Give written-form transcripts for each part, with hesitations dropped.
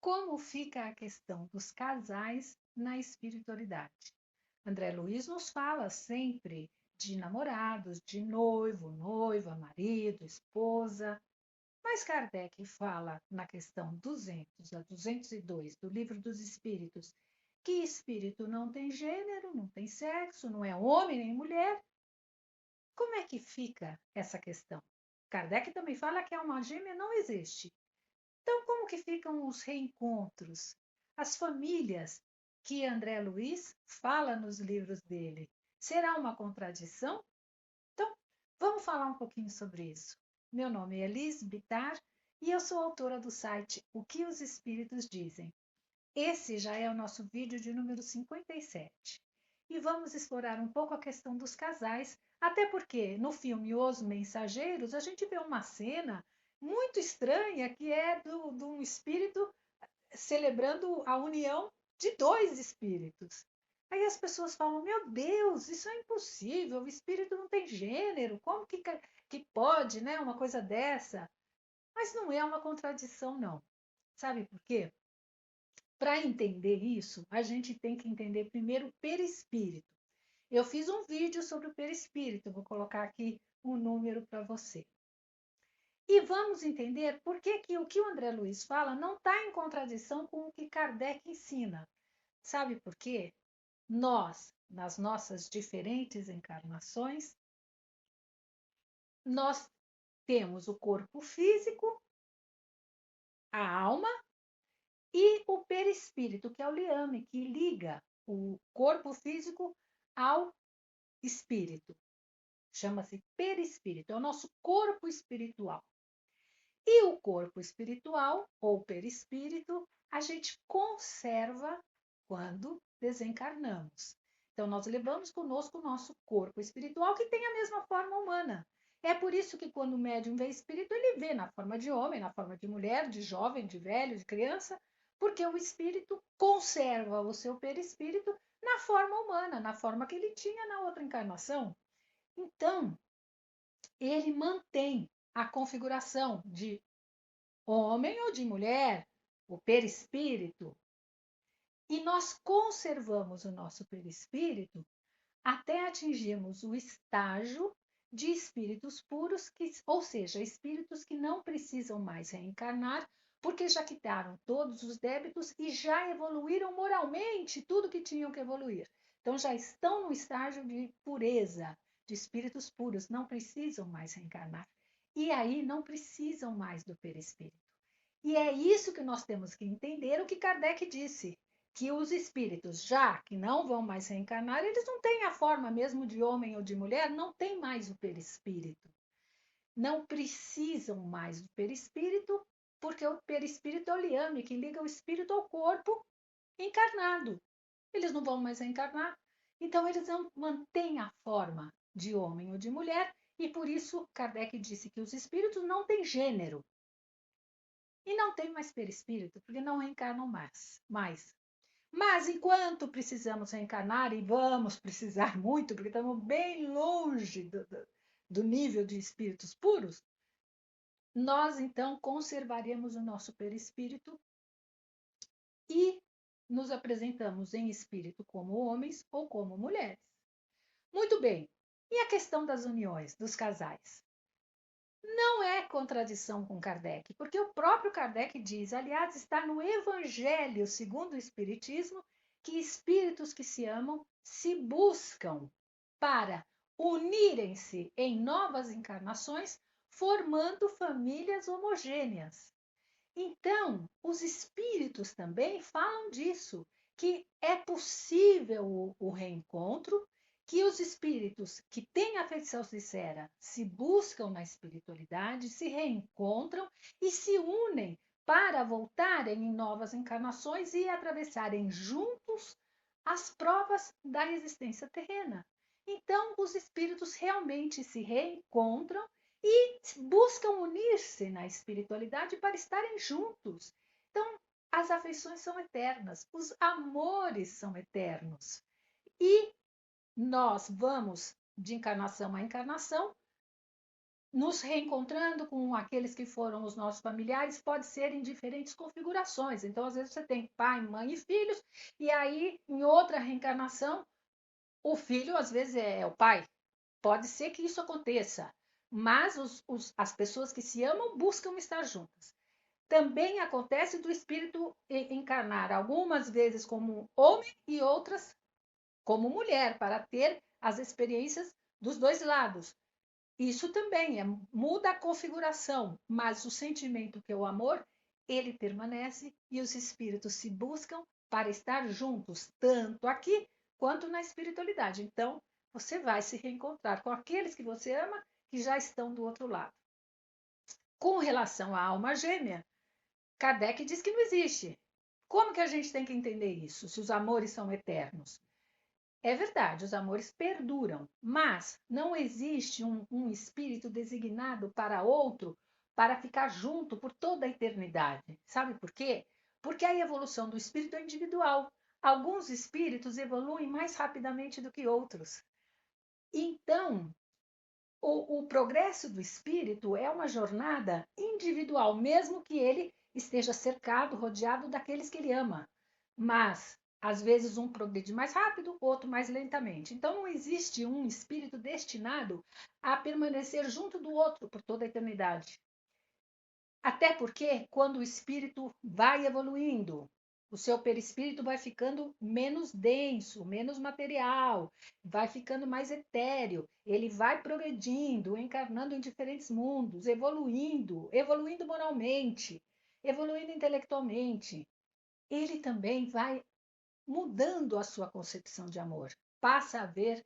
como fica a questão dos casais na espiritualidade. André Luiz nos fala sempre de namorados, de noivo, noiva, marido, esposa, mas Kardec fala na questão 200 a 202 do Livro dos Espíritos que espírito não tem gênero, não tem sexo, não é homem nem mulher. Como é que fica essa questão? Kardec também fala que a alma gêmea não existe. Então, como que ficam os reencontros? As famílias que André Luiz fala nos livros dele. Será uma contradição? Então, vamos falar um pouquinho sobre isso. Meu nome é Elis Bittar e eu sou autora do site O que os Espíritos Dizem. Esse já é o nosso vídeo de número 57. E vamos explorar um pouco a questão dos casais, até porque no filme Os Mensageiros a gente vê uma cena muito estranha que é de um espírito celebrando a união de dois espíritos. Aí as pessoas falam: Meu Deus, isso é impossível, o espírito não tem gênero, como que pode, né, uma coisa dessa? Mas não é uma contradição, não. Sabe por quê? Para entender isso, a gente tem que entender primeiro o perispírito. Eu fiz um vídeo sobre o perispírito, vou colocar aqui um número para você. E vamos entender por que o que o André Luiz fala não está em contradição com o que Kardec ensina. Sabe por quê? Nós, nas nossas diferentes encarnações, nós temos o corpo físico, a alma e o perispírito, que é o liame, que liga o corpo físico ao espírito. Chama-se perispírito, é o nosso corpo espiritual. E o corpo espiritual, ou perispírito, a gente conserva quando desencarnamos. Então, nós levamos conosco o nosso corpo espiritual, que tem a mesma forma humana. É por isso que, quando o médium vê espírito, ele vê na forma de homem, na forma de mulher, de jovem, de velho, de criança, porque o espírito conserva o seu perispírito na forma humana, na forma que ele tinha na outra encarnação. Então, ele mantém a configuração de homem ou de mulher, o perispírito, e nós conservamos o nosso perispírito até atingirmos o estágio de espíritos puros, ou seja, espíritos que não precisam mais reencarnar, porque já quitaram todos os débitos e já evoluíram moralmente tudo que tinham que evoluir. Então já estão no estágio de pureza, de espíritos puros, não precisam mais reencarnar. E aí não precisam mais do perispírito. E é isso que nós temos que entender o que Kardec disse, que os espíritos, já que não vão mais reencarnar, eles não têm a forma mesmo de homem ou de mulher, não tem mais o perispírito. Não precisam mais do perispírito, porque o perispírito é o liame que liga o espírito ao corpo encarnado. Eles não vão mais reencarnar, então eles não mantêm a forma de homem ou de mulher, e por isso Kardec disse que os espíritos não têm gênero. E não tem mais perispírito, porque não reencarnam mais. Mas enquanto precisamos reencarnar, e vamos precisar muito, porque estamos bem longe do nível de espíritos puros, nós então conservaremos o nosso perispírito e nos apresentamos em espírito como homens ou como mulheres. Muito bem. E a questão das uniões, dos casais? Não é contradição com Kardec, porque o próprio Kardec diz, aliás, está no Evangelho segundo o Espiritismo, que espíritos que se amam se buscam para unirem-se em novas encarnações, formando famílias homogêneas. Então, os espíritos também falam disso, que é possível o reencontro, que os espíritos que têm afeição sincera se buscam na espiritualidade, se reencontram e se unem para voltarem em novas encarnações e atravessarem juntos as provas da existência terrena. Então, os espíritos realmente se reencontram e buscam unir-se na espiritualidade para estarem juntos. Então, as afeições são eternas, os amores são eternos. E nós vamos, de encarnação a encarnação, nos reencontrando com aqueles que foram os nossos familiares, pode ser em diferentes configurações. Então, às vezes, você tem pai, mãe e filhos, e aí, em outra reencarnação, o filho, às vezes, é o pai. Pode ser que isso aconteça, mas as pessoas que se amam buscam estar juntas. Também acontece do espírito encarnar algumas vezes como homem e outras como mulher, para ter as experiências dos dois lados. Isso também muda a configuração, mas o sentimento que é o amor, ele permanece e os espíritos se buscam para estar juntos, tanto aqui quanto na espiritualidade. Então, você vai se reencontrar com aqueles que você ama que já estão do outro lado. Com relação à alma gêmea, Kardec diz que não existe. Como que a gente tem que entender isso, se os amores são eternos? É verdade, os amores perduram, mas não existe um espírito designado para outro para ficar junto por toda a eternidade. Sabe por quê? Porque a evolução do espírito é individual. Alguns espíritos evoluem mais rapidamente do que outros. Então, o progresso do espírito é uma jornada individual, mesmo que ele esteja cercado, rodeado daqueles que ele ama. Mas, às vezes, um progride mais rápido, outro mais lentamente. Então, não existe um espírito destinado a permanecer junto do outro por toda a eternidade. Até porque, quando o espírito vai evoluindo, o seu perispírito vai ficando menos denso, menos material, vai ficando mais etéreo, ele vai progredindo, encarnando em diferentes mundos, evoluindo moralmente, evoluindo intelectualmente. Ele também vai mudando a sua concepção de amor, passa a ver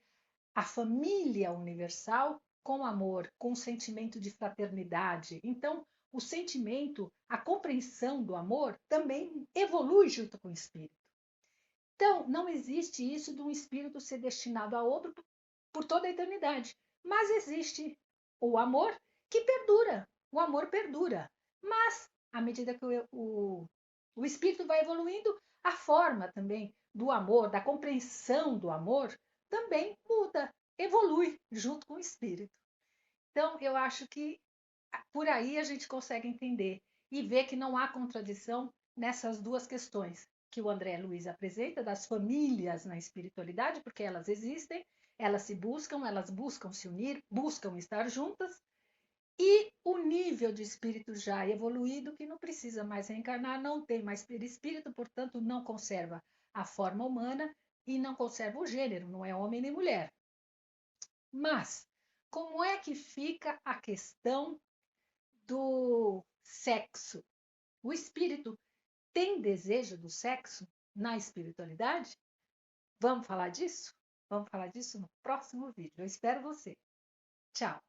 a família universal com amor, com sentimento de fraternidade. Então, o sentimento, a compreensão do amor também evolui junto com o espírito. Então, não existe isso de um espírito ser destinado a outro por toda a eternidade. Mas existe o amor que perdura. O amor perdura. Mas, à medida que o espírito vai evoluindo, a forma também do amor, da compreensão do amor, também muda, evolui junto com o espírito. Então, eu acho que por aí a gente consegue entender e ver que não há contradição nessas duas questões que o André Luiz apresenta, das famílias na espiritualidade, porque elas existem, elas buscam se unir, buscam estar juntas, e o nível de espírito já evoluído, que não precisa mais reencarnar, não tem mais perispírito, portanto, não conserva a forma humana e não conserva o gênero, não é homem nem mulher. Mas, como é que fica a questão do sexo? O espírito tem desejo do sexo na espiritualidade? Vamos falar disso? Vamos falar disso no próximo vídeo. Eu espero você. Tchau!